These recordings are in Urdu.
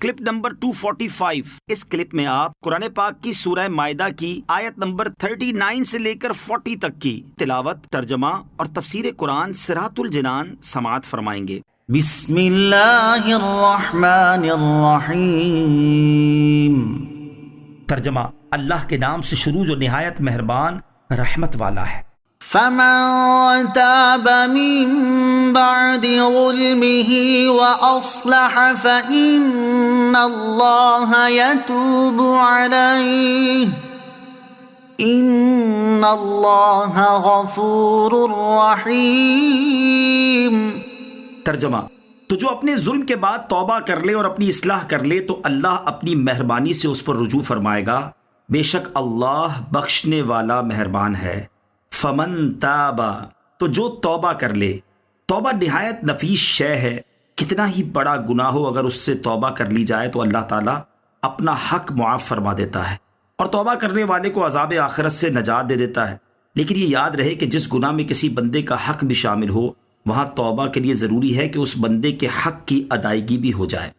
Clip number 245۔ اس کلپ میں آپ قرآن پاک کی سورہ مائدہ کی آیت نمبر 39 سے لے کر 40 تک کی تلاوت، ترجمہ اور تفسیر قرآن صراط الجنان سماعت فرمائیں گے۔ بسم اللہ الرحمن الرحیم۔ ترجمہ: اللہ کے نام سے شروع جو نہایت مہربان رحمت والا ہے۔ فمن تاب من بعد ظلمه وأصلح فإن الله يتوب عليه إن الله غفور رحيم۔ ترجمہ: تو جو اپنے ظلم کے بعد توبہ کر لے اور اپنی اصلاح کر لے تو اللہ اپنی مہربانی سے اس پر رجوع فرمائے گا، بے شک اللہ بخشنے والا مہربان ہے۔ فمن تابا، تو جو توبہ کر لے۔ توبہ نہایت نفیس شے ہے، کتنا ہی بڑا گناہ ہو اگر اس سے توبہ کر لی جائے تو اللہ تعالیٰ اپنا حق معاف فرما دیتا ہے اور توبہ کرنے والے کو عذاب آخرت سے نجات دے دیتا ہے۔ لیکن یہ یاد رہے کہ جس گناہ میں کسی بندے کا حق بھی شامل ہو، وہاں توبہ کے لیے ضروری ہے کہ اس بندے کے حق کی ادائیگی بھی ہو جائے۔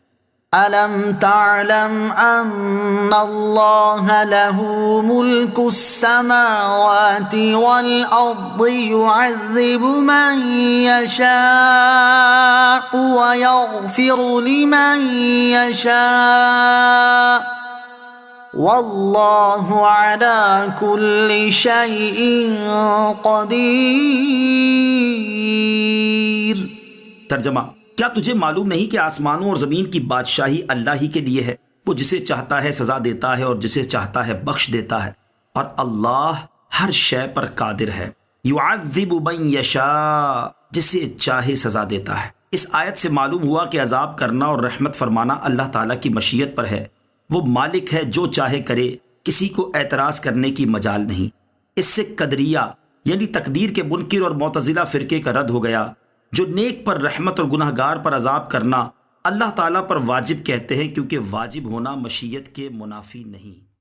أَلَمْ تَعْلَمْ أَنَّ اللَّهَ لَهُ مُلْكُ السَّمَاوَاتِ وَالْأَرْضِ يُعَذِّبُ مَن يَشَاءُ وَيَغْفِرُ لِمَن يَشَاءُ وَاللَّهُ عَلَى كُلِّ شَيْءٍ قَدِيرٌ۔ ترجمہ: کیا تجھے معلوم نہیں کہ آسمانوں اور زمین کی بادشاہی اللہ ہی کے لیے ہے؟ وہ جسے چاہتا ہے سزا دیتا ہے اور جسے چاہتا ہے بخش دیتا ہے، اور اللہ ہر شے پر قادر ہے۔ یعذب من یشاء، جسے چاہے سزا دیتا ہے۔ اس آیت سے معلوم ہوا کہ عذاب کرنا اور رحمت فرمانا اللہ تعالیٰ کی مشیت پر ہے۔ وہ مالک ہے، جو چاہے کرے، کسی کو اعتراض کرنے کی مجال نہیں۔ اس سے قدریہ یعنی تقدیر کے منکر اور معتزلہ فرقے کا رد ہو گیا، جو نیک پر رحمت اور گناہ گار پر عذاب کرنا اللہ تعالیٰ پر واجب کہتے ہیں، کیونکہ واجب ہونا مشیت کے منافی نہیں۔